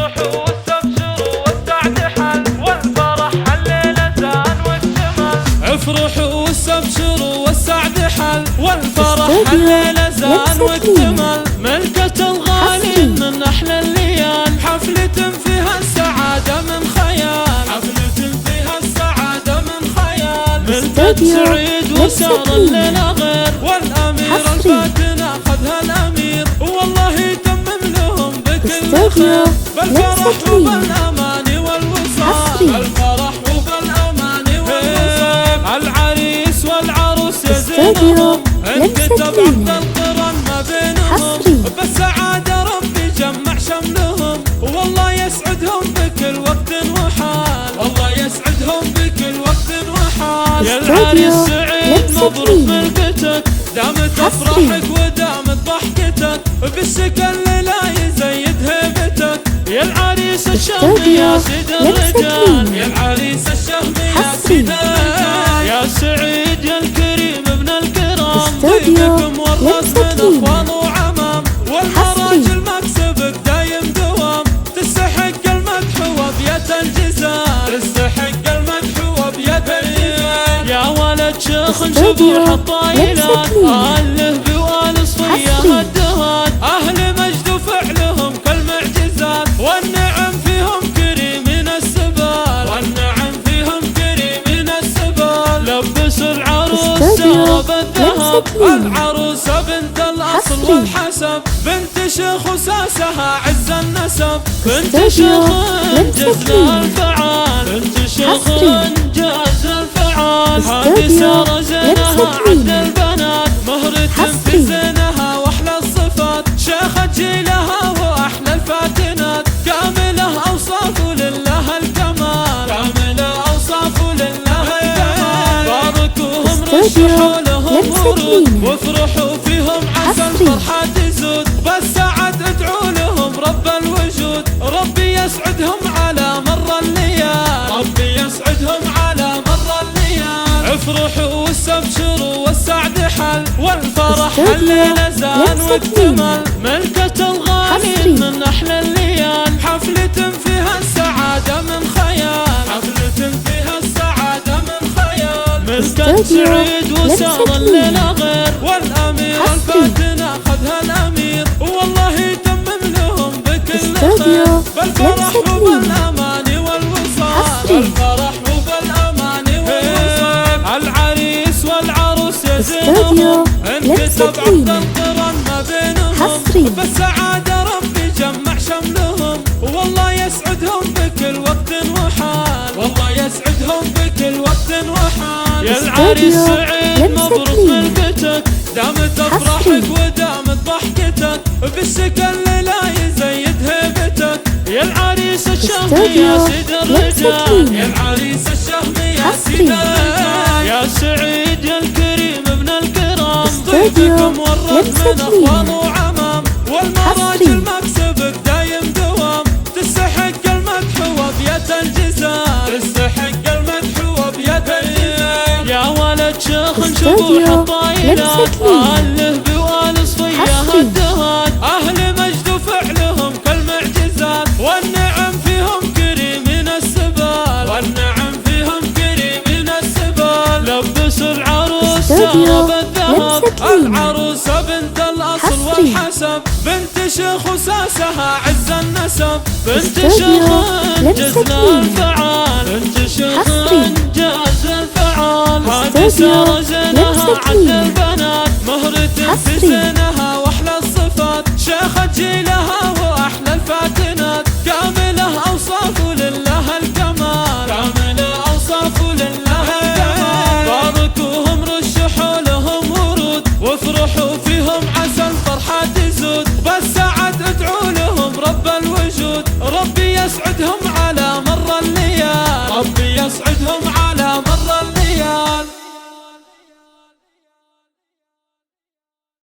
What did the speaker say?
افرحوا واستبشروا والسعد حل والفرح الليلة زان واكتمل. افرحوا واستبشروا والسعد حل والفرح الليلة زان واكتمل. ملكة الغالين من أحلى الليال، حفلة فيها السعادة من خيال، حفلة فيها السعادة من خيال. ملكة سعيد وسار الليلة غير، والأمير الفاتنة أخذها الأمير، والله يتمم لهم بكل خير. بالفرح وبالأمان والوصال، بالفرح وبالأمان والوصال. العريس والعروس يزينهم، انكتب عقد القران ما بينهم، بالسعادة ربي جمع شملهم، والله يسعدهم بكل وقت وحال، والله يسعدهم بكل وقت وحال. يا العريس سعيد مبروك ملكتك، دامت افراحك ودامت ضحكتك، بالسكن لا يزيد هيبتك. يا العريس الشهم يا سيد الرجال، يا العريس الشهم يا سيد الرجال. يا سعيد يا الكريم ابن الكرام، ضيفكم والراس من اخوان وعمام، والمراجل مكسبك دايم دوام، تستحق المدح وابيات الجزال، تستحق المدح وابيات الجزال. يا ولد شيخ شبوح الطايلات، اهله بوال صفيه الدهات، اهل مجد وفعلهم كالمعجزات، والنعم فيهم كريمين السبال، والنعم فيهم كريمين السبال. لبسوا العروس ثوب الذهب، العروسة بنت الأصل والحسب، بنت شيخ وساسها عز النسب، بنت شيخ جزل الفعال، بنت شيخ جاز الفعال. هذه سارة زينها عد البنات، مهرة في زينها واحلى الصفات، شيخة جيلها واحلى الفاتنات، كاملة اوصاف لله الكمال، كاملة اوصاف لله الكمال. باركوهم رشحوا لهم ورود، وافرحوا فيهم عسى الفرحة تزود، بالسعد ادعوا لهم رب الوجود، ربي يسعدهم على مر الليال، ربي يسعدهم على مر الليال. افرحوا واستبشروا والسعد حل والفرح الليلة زان واكتمل. ملكة الغالين من أحلى الليال، حفلة فيها السعادة من خيال، حفلة فيها السعادة من خيال. ملكة سعيد وسار الليلة غير، والأمير الفاتنة أخذها الأمير، والله يتمم لهم بكل خير. بالفرح وبالأمان والوصال، بالفرح وبالأمان والوصال. العريس والعروس يزينهم، انكتب عقد القران ما بينهم، بالسعادة ربي جمع شملهم، والله يسعدهم بكل وقت وحال، والله يسعدهم بكل وقت وحال. يا العريس سعيد مبروك ملكتك، دامت افراحك ودامت ضحكتك، بالسكن لا يزيد هيبتك. يا العريس الشهم يا سيد الرجال، يا العريس الشهم يا سيد الرجال. يا سعيد يا الكريم ابن الكرام، ضيفكم والرد من اخوان وعمام، والمراجل مكسبك دايم دوام، تستحق المدح وابيات الجزال، تستحق المدح وابيات الجزال. يا ولد شيخ شبوح الطايلات، اهله بوال صفيه الدهات، اهل مجد وفعلهم كالمعجزات، والنعم فيهم كريمين السبال، والنعم فيهم كريمين السبال. لبسوا العروس ثوب الذهب، العروسة بنت الأصل والحسب، بنت شيخ وساسها عز النسب، بنت شيخ جزل الفعال، بنت شيخ جاز الفعال. هذه سارة زينها عد البنات، مهرة في زينها واحلى الصفات، شيخة جيلها واحلى الفاتنات، كاملة اوصاف لله الكمال، كاملة اوصاف لله الكمال. باركوهم رشحوا لهم ورود، وافرحوا فيهم عسى الفرحة تزود، بالسعد ادعوا لهم رب الوجود، ربي يسعدهم